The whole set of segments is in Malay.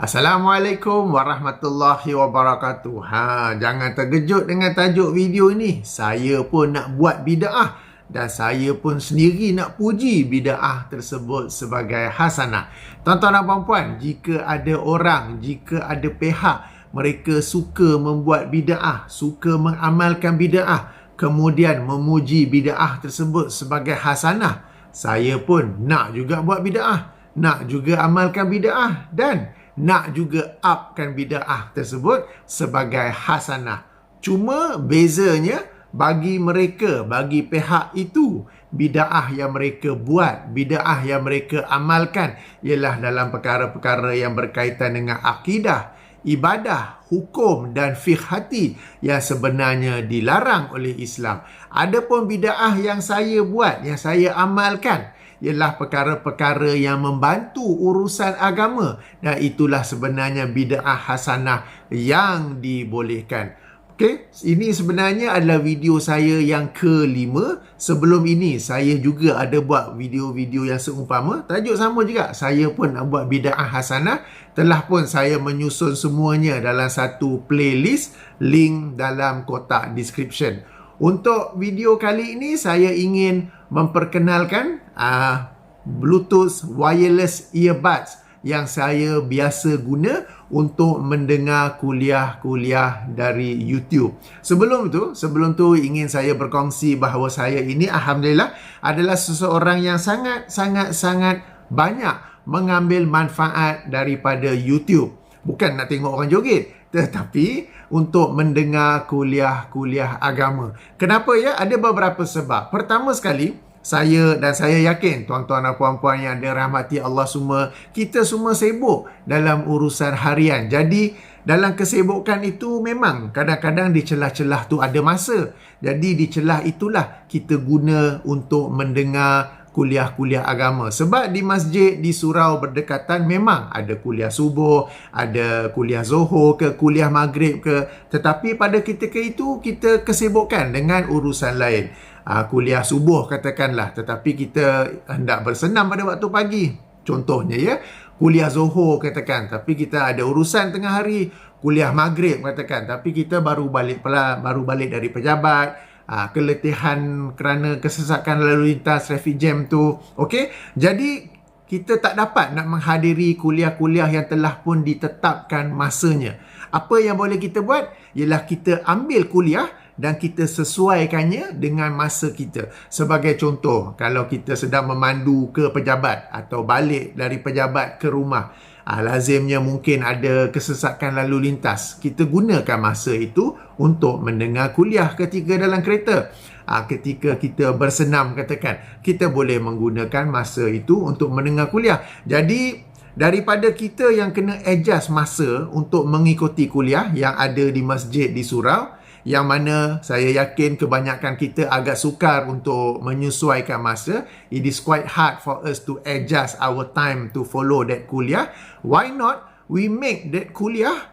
Assalamualaikum warahmatullahi wabarakatuh. Jangan terkejut dengan tajuk video ini. Saya pun nak buat bid'ah dan saya pun sendiri nak puji bid'ah tersebut sebagai hasanah. Tuan-tuan dan puan-puan, jika ada pihak mereka suka membuat bid'ah, suka mengamalkan bid'ah, kemudian memuji bid'ah tersebut sebagai hasanah, saya pun nak juga buat bid'ah, nak juga amalkan bid'ah dan nak juga upkan bid'ah tersebut sebagai hasanah. Cuma bezanya bagi pihak itu, bid'ah yang mereka buat, bid'ah yang mereka amalkan ialah dalam perkara-perkara yang berkaitan dengan akidah, ibadah, hukum dan fiqh hati yang sebenarnya dilarang oleh Islam. Adapun bid'ah yang saya buat, yang saya amalkan, ialah perkara-perkara yang membantu urusan agama, dan itulah sebenarnya bid'ah hasanah yang dibolehkan. Okey, ini sebenarnya adalah video saya yang ke-5. Sebelum ini saya juga ada buat video-video yang seumpama, tajuk sama juga. Saya pun nak buat bid'ah hasanah. Telah pun saya menyusun semuanya dalam satu playlist, link dalam kotak description. Untuk video kali ini saya ingin memperkenalkan Bluetooth wireless earbuds yang saya biasa guna untuk mendengar kuliah-kuliah dari YouTube. Sebelum tu ingin saya berkongsi bahawa saya ini alhamdulillah adalah seseorang yang sangat banyak mengambil manfaat daripada YouTube. Bukan nak tengok orang joget, tetapi untuk mendengar kuliah-kuliah agama. Kenapa ya? Ada beberapa sebab. Pertama sekali, saya yakin tuan-tuan dan puan-puan yang dirahmati Allah semua, kita semua sibuk dalam urusan harian. Jadi dalam kesibukan itu memang kadang-kadang di celah-celah tu ada masa. Jadi di celah itulah kita guna untuk mendengar kuliah-kuliah agama. Sebab di masjid, di surau berdekatan memang ada kuliah subuh, ada kuliah zuhur ke, kuliah maghrib ke. Tetapi pada ketika itu kita kesibukkan dengan urusan lain. Kuliah subuh katakanlah, tetapi kita hendak bersenam pada waktu pagi. Contohnya ya, kuliah zuhur katakan, tapi kita ada urusan tengah hari. Kuliah maghrib katakan, tapi kita baru balik dari pejabat. Keletihan kerana kesesakan lalu lintas, traffic jam tu. Okey, jadi kita tak dapat nak menghadiri kuliah-kuliah yang telah pun ditetapkan masanya. Apa yang boleh kita buat ialah kita ambil kuliah dan kita sesuaikannya dengan masa kita. Sebagai contoh, kalau kita sedang memandu ke pejabat atau balik dari pejabat ke rumah, lazimnya mungkin ada kesesakan lalu lintas. Kita gunakan masa itu untuk mendengar kuliah ketika dalam kereta. Ketika kita bersenam katakan, kita boleh menggunakan masa itu untuk mendengar kuliah. Jadi daripada kita yang kena adjust masa untuk mengikuti kuliah yang ada di masjid, di surau, yang mana saya yakin kebanyakan kita agak sukar untuk menyesuaikan masa. It is quite hard for us to adjust our time to follow that kuliah. Why not we make that kuliah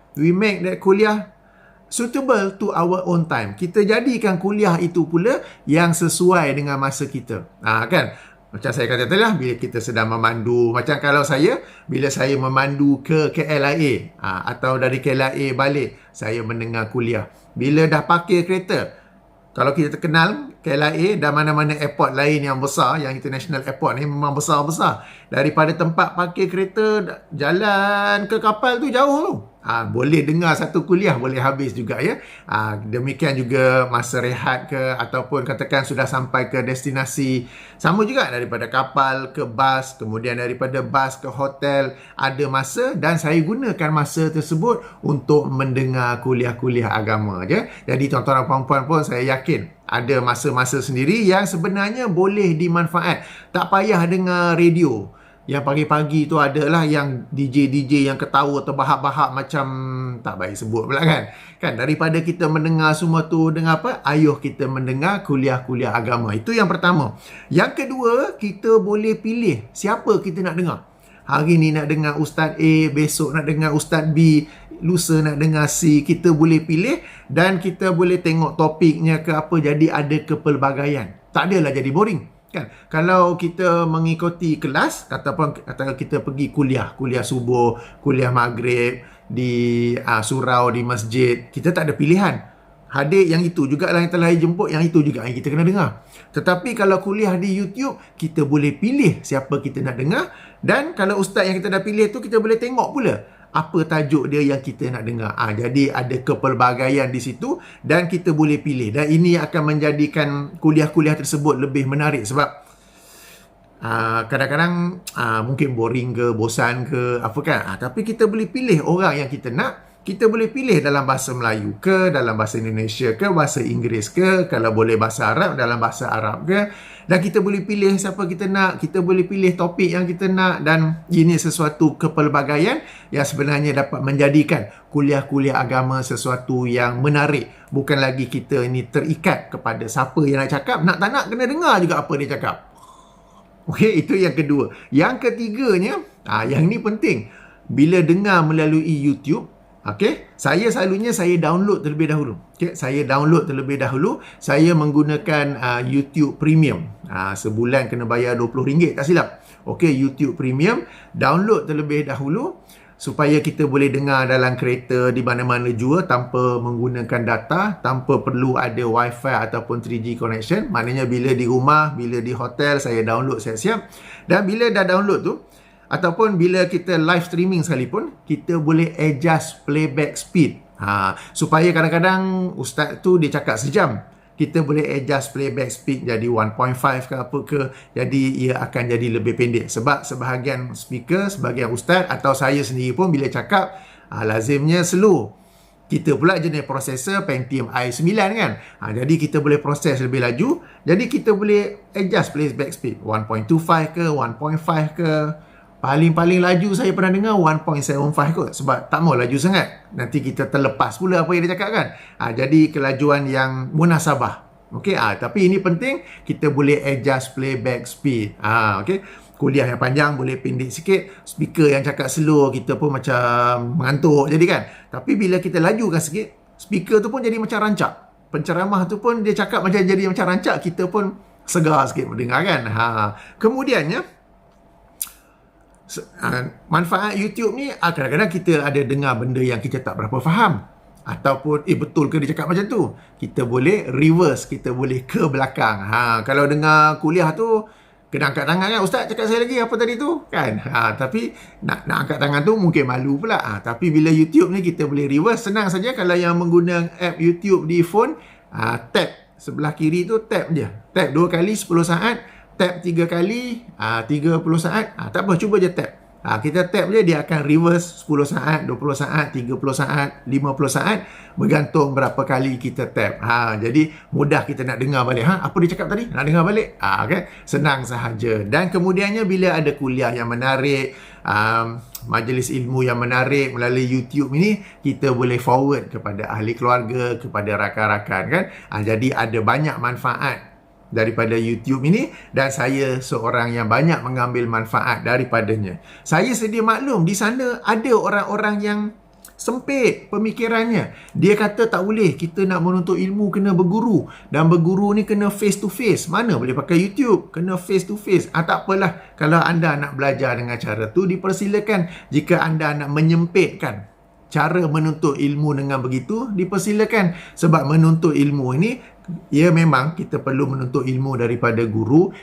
suitable to our own time. Kita jadikan kuliah itu pula yang sesuai dengan masa kita. Kan? Macam saya kata tadi lah, bila kita sedang memandu, macam kalau bila saya memandu ke KLIA, atau dari KLIA balik, saya mendengar kuliah. Bila dah parkir kereta, kalau kita terkenal KLIA dan mana-mana airport lain yang besar, yang international airport ni memang besar-besar. Daripada tempat parkir kereta, jalan ke kapal tu jauh tu. Boleh dengar satu kuliah, boleh habis juga ya. Demikian juga masa rehat ke, ataupun katakan sudah sampai ke destinasi. Sama juga daripada kapal ke bas, kemudian daripada bas ke hotel, ada masa dan saya gunakan masa tersebut untuk mendengar kuliah-kuliah agama je. Jadi tuan-tuan dan puan-puan pun saya yakin ada masa-masa sendiri yang sebenarnya boleh dimanfaat. Tak payah dengar radio. Yang pagi-pagi tu adalah yang DJ yang ketawa terbahak-bahak macam tak baik sebut pula kan. Daripada kita mendengar semua tu, dengar apa? Ayuh kita mendengar kuliah-kuliah agama. Itu yang pertama. Yang kedua, kita boleh pilih siapa kita nak dengar. Hari ni nak dengar Ustaz A, besok nak dengar Ustaz B, lusa nak dengar C. Kita boleh pilih dan kita boleh tengok topiknya ke apa, jadi ada kepelbagaian. Tak adalah jadi boring. Kan? Kalau kita mengikuti kelas ataupun kita pergi kuliah subuh, kuliah maghrib di surau, di masjid, kita tak ada pilihan. Hadir yang itu jugalah yang telah dijemput, yang itu juga yang kita kena dengar. Tetapi kalau kuliah di YouTube, kita boleh pilih siapa kita nak dengar, dan kalau ustaz yang kita dah pilih tu, kita boleh tengok pula apa tajuk dia yang kita nak dengar. Jadi ada kepelbagaian di situ dan kita boleh pilih, dan ini akan menjadikan kuliah-kuliah tersebut lebih menarik sebab kadang-kadang mungkin boring ke, bosan ke, apa kan. Tapi kita boleh pilih orang yang kita nak. Kita boleh pilih dalam bahasa Melayu ke, dalam bahasa Indonesia ke, bahasa Inggeris ke, kalau boleh bahasa Arab, dalam bahasa Arab ke. Dan kita boleh pilih siapa kita nak, kita boleh pilih topik yang kita nak, dan ini sesuatu kepelbagaian yang sebenarnya dapat menjadikan kuliah-kuliah agama sesuatu yang menarik. Bukan lagi kita ini terikat kepada siapa yang nak cakap, nak tak nak kena dengar juga apa dia cakap. Okey, itu yang kedua. Yang ketiganya, yang ni penting. Bila dengar melalui YouTube, saya selalunya download terlebih dahulu. Saya download terlebih dahulu. Saya menggunakan YouTube Premium. Sebulan kena bayar RM20 tak silap. YouTube Premium, download terlebih dahulu supaya kita boleh dengar dalam kereta di mana-mana jua tanpa menggunakan data, tanpa perlu ada Wi-Fi ataupun 3G connection. Maknanya bila di rumah, bila di hotel, saya download siap-siap. Dan bila dah download tu, ataupun bila kita live streaming sekalipun, kita boleh adjust playback speed. Supaya kadang-kadang ustaz tu dia cakap sejam, kita boleh adjust playback speed jadi 1.5 ke apa ke, jadi ia akan jadi lebih pendek. Sebab sebahagian speaker, sebahagian ustaz atau saya sendiri pun bila cakap lazimnya slow. Kita pula jenis prosesor Pentium i9 kan. Jadi kita boleh proses lebih laju. Jadi kita boleh adjust playback speed 1.25 ke, 1.5 ke. Paling-paling laju saya pernah dengar 1.75 kot. Sebab tak mau laju sangat, nanti kita terlepas pula apa yang dia cakap kan. Jadi kelajuan yang munasabah. Tapi ini penting, kita boleh adjust playback speed. Kuliah yang panjang boleh pendek sikit. Speaker yang cakap slow, kita pun macam mengantuk jadi kan. Tapi bila kita lajukan sikit, speaker tu pun jadi macam rancak. Penceramah tu pun dia cakap macam jadi macam rancak, kita pun segar sikit mendengar kan. Kemudiannya, manfaat YouTube ni, kadang-kadang kita ada dengar benda yang kita tak berapa faham, ataupun betul ke dia cakap macam tu, kita boleh reverse, kita boleh ke belakang. Kalau dengar kuliah tu kena angkat tangan kan, ustaz cakap saya lagi apa tadi tu kan. Tapi nak angkat tangan tu mungkin malu pula. Tapi bila YouTube ni kita boleh reverse, senang saja. Kalau yang menggunakan app YouTube di phone, tap sebelah kiri tu, tap je, tap 2 kali 10 saat, tap 3 kali 30 saat. Tak apa, cuba je tap. Kita tap je, dia akan reverse 10 saat, 20 saat, 30 saat, 50 saat, bergantung berapa kali kita tap. Jadi mudah kita nak dengar balik. Apa dia cakap tadi? Nak dengar balik. Okay? Senang sahaja. Dan kemudiannya bila ada kuliah yang menarik, majlis ilmu yang menarik melalui YouTube ini, kita boleh forward kepada ahli keluarga, kepada rakan-rakan kan. Jadi ada banyak manfaat daripada YouTube ini, dan saya seorang yang banyak mengambil manfaat daripadanya. Saya sedia maklum, di sana ada orang-orang yang sempit pemikirannya. Dia kata tak boleh, kita nak menuntut ilmu kena berguru, dan berguru ni kena face to face. Mana boleh pakai YouTube, kena face to face. Tak apalah, kalau anda nak belajar dengan cara tu, dipersilakan. Jika anda nak menyempitkan cara menuntut ilmu dengan begitu, dipersilakan. Sebab menuntut ilmu ini, ya memang kita perlu menuntut ilmu daripada guru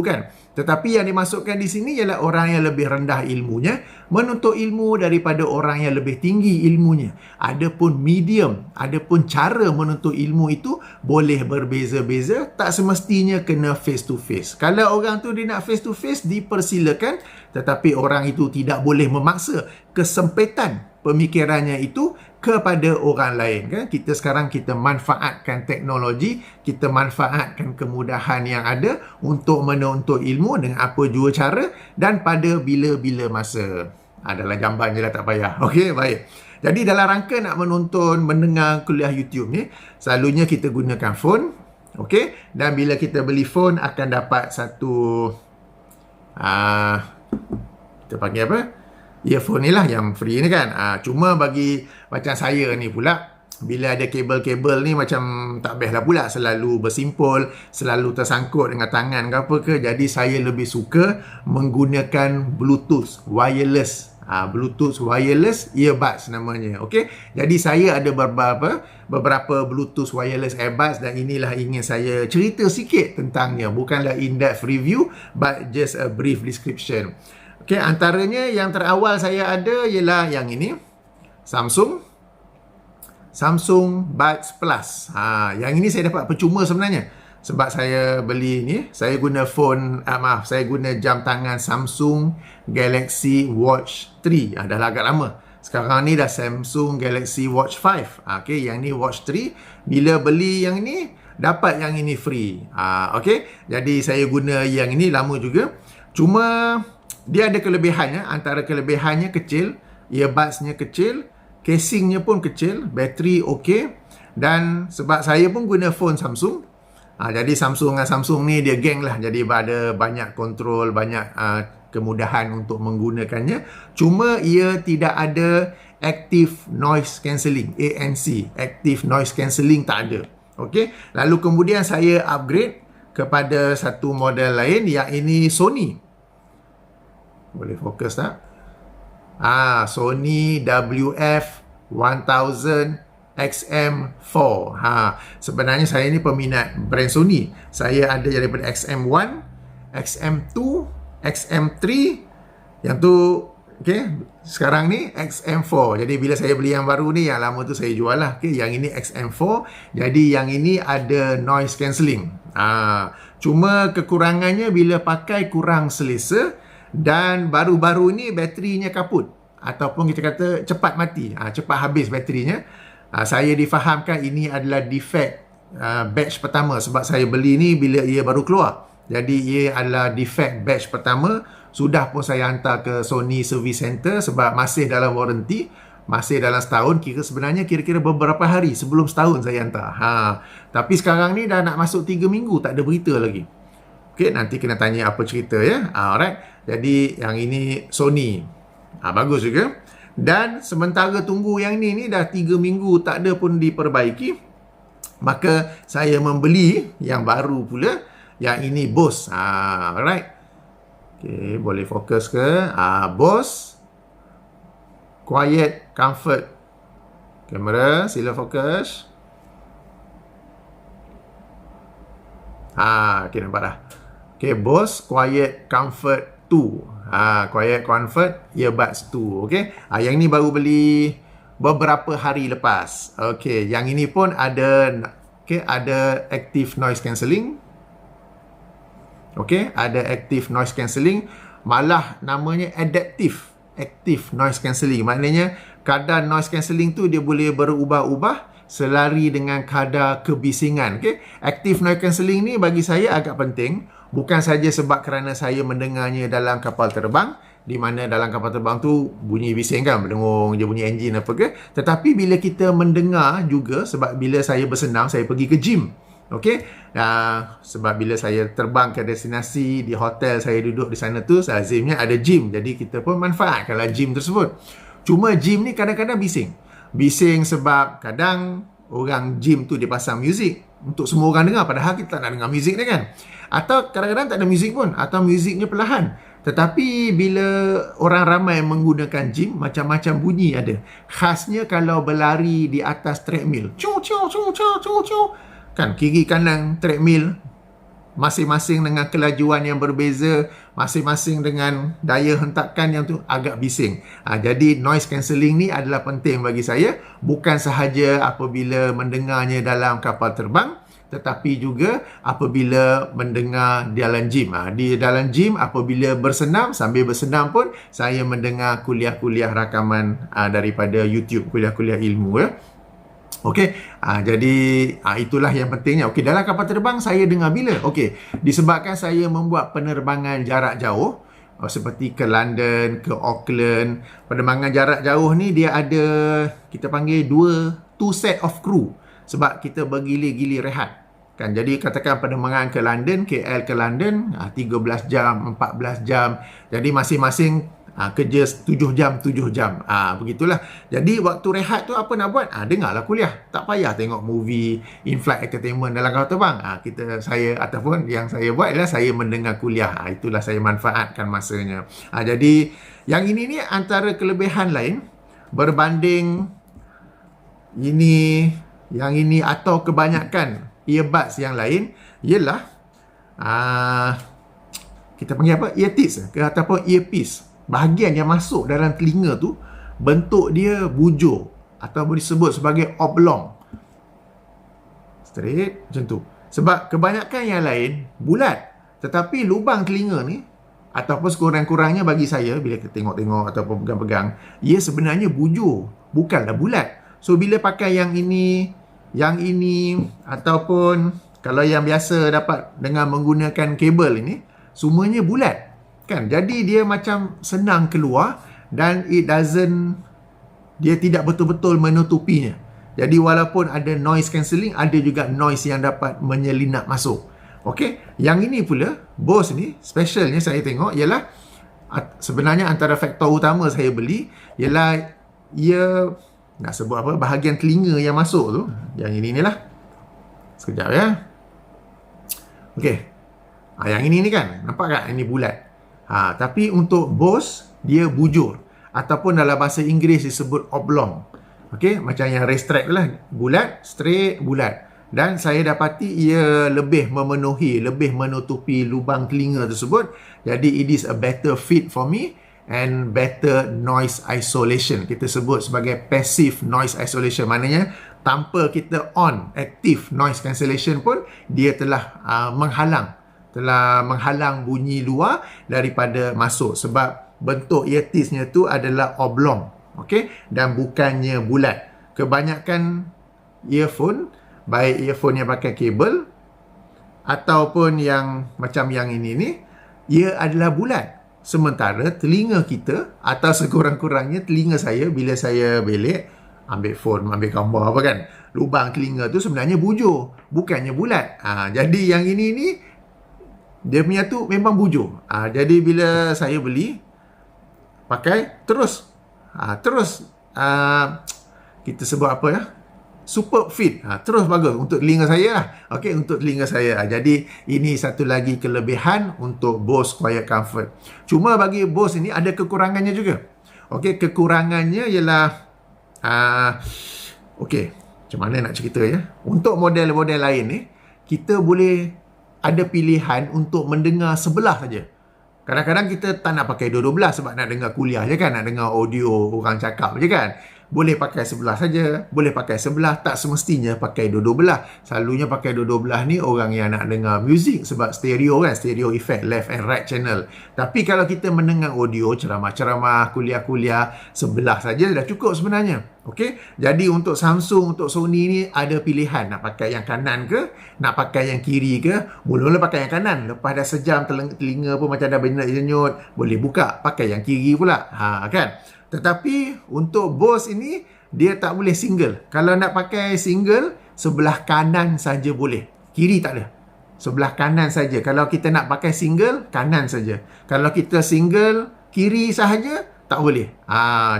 kan. Tetapi yang dimasukkan di sini ialah orang yang lebih rendah ilmunya menuntut ilmu daripada orang yang lebih tinggi ilmunya. Adapun medium, adapun cara menuntut ilmu itu boleh berbeza-beza, tak semestinya kena face to face. Kalau orang tu dia nak face to face, dipersilakan, tetapi orang itu tidak boleh memaksa kesempitan pemikirannya itu kepada orang lain kan. Kita sekarang kita manfaatkan teknologi, kita manfaatkan kemudahan yang ada untuk menuntut ilmu dengan apa jua cara dan pada bila-bila masa. Dalam jamban je lah, tak payah. Okey, baik. Jadi dalam rangka nak mendengar kuliah YouTube ni, selalunya kita gunakan phone. Okey, dan bila kita beli phone akan dapat satu kita panggil apa? Earphone ni lah yang free ni kan. Cuma bagi macam saya ni pula, bila ada kabel-kabel ni macam tak best lah pula, selalu bersimpul, selalu tersangkut dengan tangan ke apa ke. Jadi saya lebih suka menggunakan Bluetooth wireless. Bluetooth wireless earbuds namanya. Okey. Jadi saya ada beberapa Bluetooth wireless earbuds dan inilah ingin saya cerita sikit tentangnya. Bukanlah in-depth review but just a brief description. Okey, antaranya yang terawal saya ada ialah yang ini. Samsung Buds Plus. Yang ini saya dapat percuma sebenarnya. Sebab saya beli ni, saya guna saya guna jam tangan Samsung Galaxy Watch 3. Dah agak lama. Sekarang ni dah Samsung Galaxy Watch 5. Okey, yang ni Watch 3. Bila beli yang ni, dapat yang ini free. Okey, jadi saya guna yang ini lama juga. Cuma dia ada kelebihannya. Antara kelebihannya kecil, earbudsnya kecil, casingnya pun kecil, bateri okey, dan sebab saya pun guna phone Samsung, jadi Samsung dengan Samsung ni dia geng lah, jadi ada banyak kontrol, banyak kemudahan untuk menggunakannya. Cuma ia tidak ada Active Noise Cancelling, ANC, Active Noise Cancelling tak ada. Okey, lalu kemudian saya upgrade kepada satu model lain, yang ini Sony. Boleh fokus tak? Sony WF-1000 XM4. Sebenarnya saya ni peminat brand Sony. Saya ada daripada XM1, XM2, XM3. Yang tu, okay, sekarang ni XM4. Jadi bila saya beli yang baru ni, yang lama tu saya jual lah. Okay, yang ini XM4. Jadi yang ini ada noise cancelling. Cuma kekurangannya bila pakai kurang selesa. Dan baru-baru ni baterinya kaput, ataupun kita kata cepat mati, cepat habis baterinya. Saya difahamkan ini adalah defect batch pertama, sebab saya beli ni bila ia baru keluar. Jadi ia adalah defect batch pertama. Sudah pun saya hantar ke Sony Service Center sebab masih dalam warranty, masih dalam setahun. Sebenarnya kira-kira beberapa hari sebelum setahun saya hantar. Tapi sekarang ni dah nak masuk 3 minggu tak ada berita lagi. Okey, nanti kena tanya apa cerita ya. Alright. Jadi yang ini Sony. Bagus juga. Dan sementara tunggu yang ni dah 3 minggu tak ada pun diperbaiki. Maka saya membeli yang baru pula. Yang ini Bose. Alright. Okey, boleh fokus ke? Bose Quiet Comfort. Kamera, sila fokus. Okey, nampak dah. Okey, Bose Quiet Comfort 2. Quiet Comfort Earbuds 2. Okey. Yang ni baru beli beberapa hari lepas. Okey, yang ini pun ada ada Active Noise Cancelling. Okey, ada Active Noise Cancelling, malah namanya Active Noise Cancelling. Maknanya kadar noise cancelling tu dia boleh berubah-ubah selari dengan kadar kebisingan. Okey, Active Noise Cancelling ni bagi saya agak penting. Bukan saja sebab kerana saya mendengarnya dalam kapal terbang, di mana dalam kapal terbang tu bunyi bising kan, mendengung je bunyi enjin apa ke. Tetapi bila kita mendengar juga, sebab bila saya bersenam, saya pergi ke gym. Okey, sebab bila saya terbang ke destinasi, di hotel saya duduk di sana tu, lazimnya ada gym. Jadi kita pun manfaatkanlah gym tersebut. Cuma gym ni kadang-kadang bising. Bising sebab kadang orang gym tu dia pasang muzik untuk semua orang dengar, padahal kita tak nak dengar muzik ni kan. Atau kadang-kadang tak ada muzik pun, atau muziknya perlahan. Tetapi bila orang ramai menggunakan gym, macam-macam bunyi ada. Khasnya kalau berlari di atas treadmill. Kan kiri kanan treadmill, masing-masing dengan kelajuan yang berbeza, masing-masing dengan daya hentakan yang tu agak bising. Jadi noise cancelling ni adalah penting bagi saya, bukan sahaja apabila mendengarnya dalam kapal terbang, tetapi juga apabila mendengar dalam gym. Di dalam gym, apabila bersenam, sambil bersenam pun saya mendengar kuliah-kuliah rakaman daripada YouTube, kuliah-kuliah ilmu ya. Okey, jadi itulah yang pentingnya. Okey, dalam kapal terbang saya dengar bila? Okey, disebabkan saya membuat penerbangan jarak jauh, seperti ke London, ke Auckland. Penerbangan jarak jauh ni dia ada, kita panggil two set of crew, sebab kita bergili-gili rehat. Kan, jadi katakan penerbangan ke London, KL ke London, 13 jam, 14 jam. Jadi masing-masing Kerja 7 jam, 7 jam. Begitulah. Jadi waktu rehat tu apa nak buat? Dengarlah kuliah. Tak payah tengok movie, in-flight entertainment dalam kapal terbang. Saya ataupun yang saya buat ialah saya mendengar kuliah. Itulah saya manfaatkan masanya. Jadi yang ini ni antara kelebihan lain berbanding yang ini atau kebanyakan earbuds yang lain ialah kita panggil apa? Earpiece ataupun earpiece. Bahagian yang masuk dalam telinga tu bentuk dia bujur atau disebut sebagai oblong. Straight macam tu. Sebab kebanyakan yang lain bulat. Tetapi lubang telinga ni ataupun sekurang-kurangnya bagi saya bila kita tengok-tengok ataupun pegang-pegang, ia sebenarnya bujur, bukanlah bulat. So bila pakai yang ini ataupun kalau yang biasa dapat dengan menggunakan kabel ini, semuanya bulat. Kan? Jadi dia macam senang keluar dan dia tidak betul-betul menutupinya. Jadi walaupun ada noise cancelling, ada juga noise yang dapat menyelinap masuk. Okey, yang ini pula, Bose ni, specialnya saya tengok ialah sebenarnya antara faktor utama saya beli ialah ia nak sebut apa, bahagian telinga yang masuk tu, yang ini lah. Sekejap ya. Okey. Yang ini ni kan, nampak tak? Ini bulat. Tapi untuk Bose, dia bujur. Ataupun dalam bahasa Inggeris disebut oblong. Okey, macam yang racetrack tu lah. Bulat, straight, bulat. Dan saya dapati ia lebih memenuhi, lebih menutupi lubang telinga tersebut. Jadi it is a better fit for me and better noise isolation. Kita sebut sebagai passive noise isolation. Maknanya tanpa kita on active noise cancellation pun dia telah menghalang bunyi luar daripada masuk. Sebab bentuk earpiece-nya tu adalah oblong. Okey, dan bukannya bulat. Kebanyakan earphone, baik earphone yang pakai kabel ataupun yang macam yang ini ni, ia adalah bulat. Sementara telinga kita atau sekurang-kurangnya telinga saya bila saya belik, ambil phone, ambil gambar apa kan, lubang telinga tu sebenarnya bujur, bukannya bulat. Jadi yang ini ni dia punya tu memang bujur. Jadi bila saya beli, pakai terus kita sebut apa ya, super fit, terus bagus untuk telinga saya lah. Okey, untuk telinga saya. Jadi ini satu lagi kelebihan untuk Bose Quiet Comfort. Cuma bagi Bose ini ada kekurangannya juga. Okey, kekurangannya ialah okey, macam mana nak cerita ya. Untuk model-model lain ni, kita boleh ada pilihan untuk mendengar sebelah saja. Kadang-kadang kita tak nak pakai dua-dua belah sebab nak dengar kuliah je kan, nak dengar audio orang cakap je kan. Boleh pakai sebelah saja, boleh pakai sebelah, tak semestinya pakai dua-dua belah. Selalunya pakai dua-dua belah ni orang yang nak dengar muzik sebab stereo kan, stereo effect, left and right channel. Tapi kalau kita mendengar audio, ceramah-ceramah, kuliah-kuliah, sebelah saja dah cukup sebenarnya. Okey, jadi untuk Samsung, untuk Sony ni ada pilihan nak pakai yang kanan ke, nak pakai yang kiri ke. Mula-mula pakai yang kanan, lepas dah sejam telinga pun macam dah bernyut-nyut, boleh buka, pakai yang kiri pula. Kan? Tetapi untuk Bose ini, dia tak boleh single. Kalau nak pakai single, sebelah kanan saja boleh. Kiri tak ada. Sebelah kanan saja. Kalau kita nak pakai single, kanan saja. Kalau kita single, kiri sahaja, tak boleh.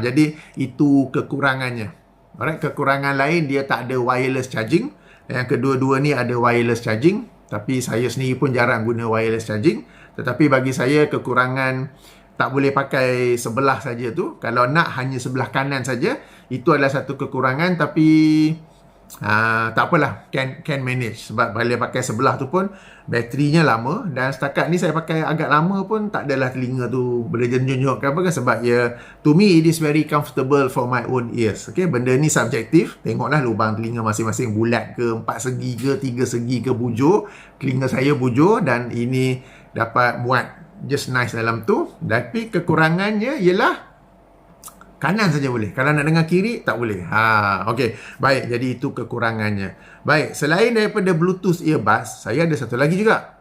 Jadi itu kekurangannya. Alright, kekurangan lain dia tak ada wireless charging. Yang kedua-dua ni ada wireless charging. Tapi saya sendiri pun jarang guna wireless charging. Tetapi bagi saya kekurangan tak boleh pakai sebelah saja tu. Kalau nak hanya sebelah kanan saja, itu adalah satu kekurangan. Tapi tak apalah, can manage. Sebab bila pakai sebelah tu pun baterinya lama. Dan setakat ni saya pakai agak lama pun tak adalah telinga tu boleh jenjut ke apa kan. Sebab to me it is very comfortable for my own ears. Okay, benda ni subjektif. Tengoklah lubang telinga masing-masing bulat ke, 4 segi ke, 3 segi ke bujur. Telinga saya bujur dan ini dapat muat just nice dalam tu. Tapi kekurangannya ialah kanan saja boleh. Kalau nak dengar kiri, tak boleh. Okey. Baik, jadi itu kekurangannya. Baik, selain daripada Bluetooth earbuds, saya ada satu lagi juga.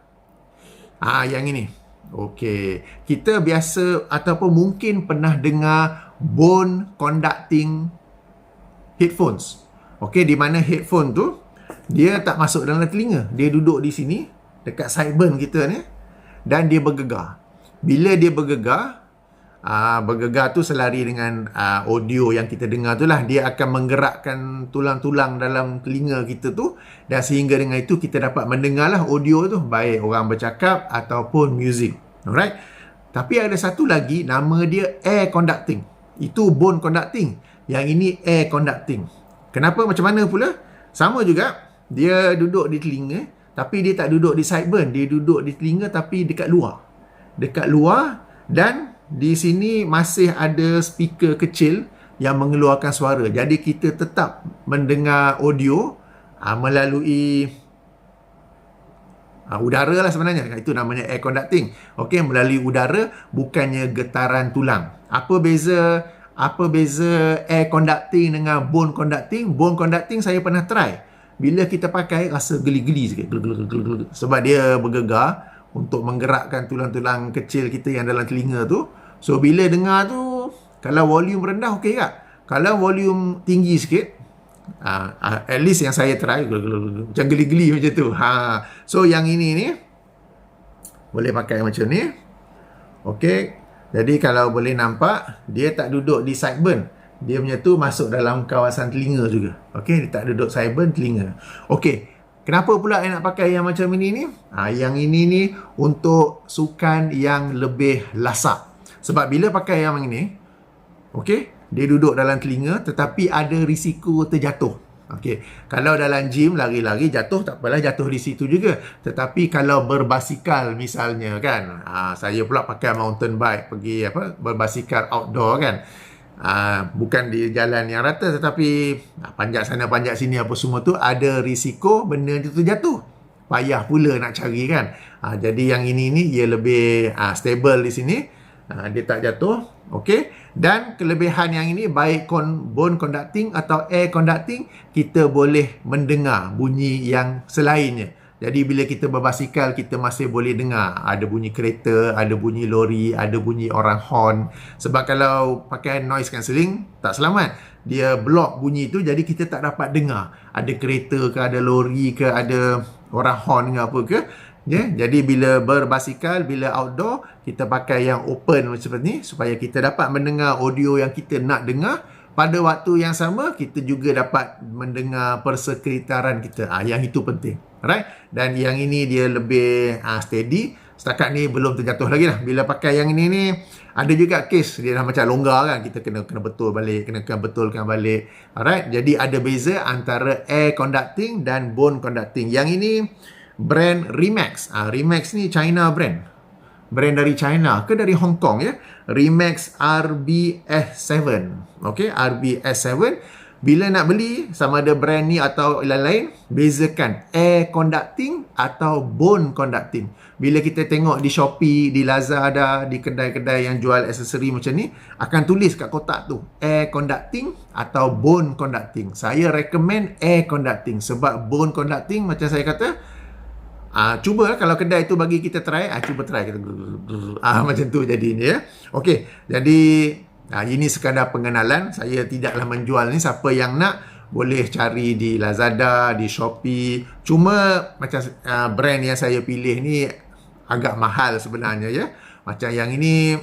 Yang ini. Okey. Kita biasa ataupun mungkin pernah dengar bone conducting headphones. Okey, di mana headphone tu, dia tak masuk dalam telinga. Dia duduk di sini, dekat sideburn kita ni. Dan dia bergegar. Bila dia bergegar, bergegar tu selari dengan audio yang kita dengar tu lah. Dia akan menggerakkan tulang-tulang dalam telinga kita tu, dan sehingga dengan itu kita dapat mendengar lah audio tu, baik orang bercakap ataupun muzik. Alright. Tapi ada satu lagi, nama dia air conducting. Itu bone conducting. Yang ini air conducting. Kenapa, macam mana pula? Sama juga, dia duduk di telinga, tapi dia tak duduk di sideburn. Dia duduk di telinga tapi dekat luar. Dekat luar, dan di sini masih ada speaker kecil yang mengeluarkan suara. Jadi kita tetap mendengar audio melalui udara lah sebenarnya. Itu namanya air conducting. Okey, melalui udara, bukannya getaran tulang. Apa beza air conducting dengan bone conducting? Bone conducting saya pernah try. Bila kita pakai, rasa geli-geli sikit. Sebab dia bergegar untuk menggerakkan tulang-tulang kecil kita yang dalam telinga tu. So, bila dengar tu, kalau volume rendah, okey tak? Kalau volume tinggi sikit, at least yang saya try, macam geli-geli macam tu. So, yang ini ni, boleh pakai macam ni. Okey. Jadi, kalau boleh nampak, dia tak duduk di sideburn. Dia punya tu masuk dalam kawasan telinga juga. Okey, dia tak duduk sideburn, telinga. Okey. Kenapa pula saya nak pakai yang macam ini ni? Yang ini ni untuk sukan yang lebih lasak. Sebab bila pakai yang ini, okey, dia duduk dalam telinga tetapi ada risiko terjatuh. Okey, kalau dalam gym lari-lari jatuh, tak apalah, jatuh di situ juga. Tetapi kalau berbasikal misalnya kan, saya pula pakai mountain bike, pergi berbasikal outdoor kan. Bukan di jalan yang rata, tetapi panjat sana panjat sini apa semua tu, ada risiko benda itu terjatuh, payah pula nak cari kan. Jadi yang ini ni ia lebih stable di sini, dia tak jatuh. Okey, dan kelebihan yang ini, baik bone conducting atau air conducting, kita boleh mendengar bunyi yang selainnya. Jadi bila kita berbasikal, kita masih boleh dengar ada bunyi kereta, ada bunyi lori, ada bunyi orang horn. Sebab kalau pakai noise cancelling, tak selamat. Dia block bunyi tu, jadi kita tak dapat dengar. Ada kereta ke, ada lori ke, ada orang horn ke apa ke. Jadi bila berbasikal, bila outdoor, kita pakai yang open macam ni, supaya kita dapat mendengar audio yang kita nak dengar. Pada waktu yang sama, kita juga dapat mendengar persekitaran kita. Yang itu penting. Alright? Dan yang ini dia lebih steady. Setakat ni belum terjatuh lagi lah. Bila pakai yang ini ni, ada juga case dia dah macam longgar kan. Kita kena betul balik, kena betulkan balik. Alright? Jadi ada beza antara air conducting dan bone conducting. Yang ini brand Remax. Remax ni China brand. Brand dari China ke dari Hong Kong ya. Remax RBS7. Okey, RBS7. Bila nak beli, sama ada brand ni atau lain-lain, bezakan air conducting atau bone conducting. Bila kita tengok di Shopee, di Lazada, di kedai-kedai yang jual aksesori macam ni, akan tulis kat kotak tu air conducting atau bone conducting. Saya recommend air conducting sebab bone conducting, macam saya kata, cuba kalau kedai tu bagi kita try, cuba try kita macam tu jadinya ya. Okey, jadi ini sekadar pengenalan. Saya tidaklah menjual ni. Siapa yang nak boleh cari di Lazada, di Shopee. Cuma macam brand yang saya pilih ni agak mahal sebenarnya ya. Macam yang ini,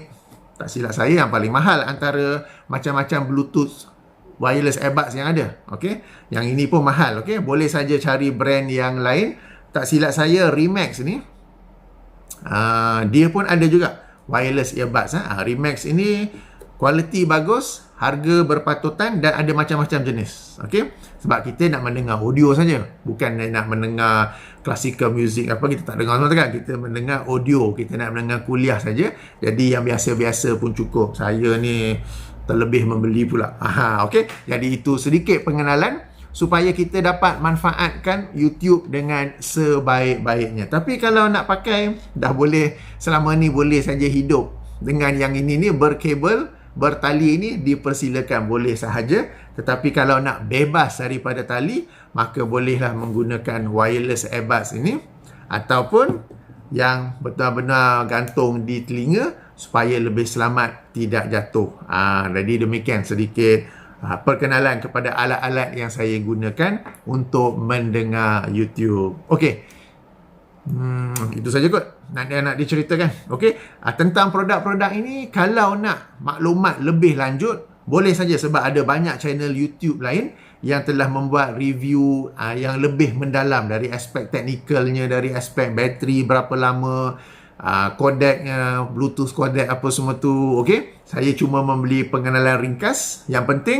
tak silap saya, yang paling mahal antara macam-macam Bluetooth wireless earbuds yang ada. Okey, yang ini pun mahal. Okey, boleh saja cari brand yang lain. Tak silap saya, Remax ni dia pun ada juga wireless earbuds. Remax ini kualiti bagus, harga berpatutan dan ada macam-macam jenis. Okey, sebab kita nak mendengar audio saja, bukan nak mendengar classical music apa, kita tak dengar semua kan. Kita mendengar audio, kita nak mendengar kuliah saja. Jadi yang biasa-biasa pun cukup. Saya ni terlebih membeli pula. Okey, jadi itu sedikit pengenalan supaya kita dapat manfaatkan YouTube dengan sebaik-baiknya. Tapi kalau nak pakai, dah boleh, selama ni boleh saja hidup dengan yang ini ni, berkabel, bertali ini dipersilakan, boleh sahaja. Tetapi kalau nak bebas daripada tali, maka bolehlah menggunakan wireless earbuds ini, ataupun yang benar-benar gantung di telinga supaya lebih selamat, tidak jatuh. Jadi demikian sedikit perkenalan kepada alat-alat yang saya gunakan untuk mendengar YouTube. Okey, itu saja kot. nak diceritakan. Okey, tentang produk-produk ini, kalau nak maklumat lebih lanjut, boleh saja, sebab ada banyak channel YouTube lain yang telah membuat review yang lebih mendalam dari aspek teknikalnya, dari aspek bateri berapa lama, kodeknya, Bluetooth kodek apa semua tu. Okey, saya cuma memberi pengenalan ringkas. Yang penting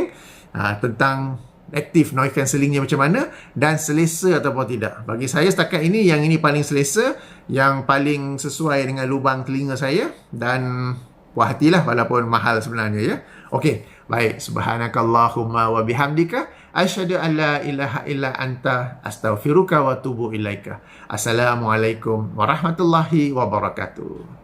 tentang active noise cancellingnya macam mana dan selesa ataupun tidak. Bagi saya setakat ini, yang ini paling selesa, yang paling sesuai dengan lubang telinga saya, dan puas hatilah walaupun mahal sebenarnya ya. Okey, baik. Subhanakallahumma wa bihamdika asyhadu an la ilaha illa anta astaghfiruka wa atubu ilaika. Assalamualaikum warahmatullahi wabarakatuh.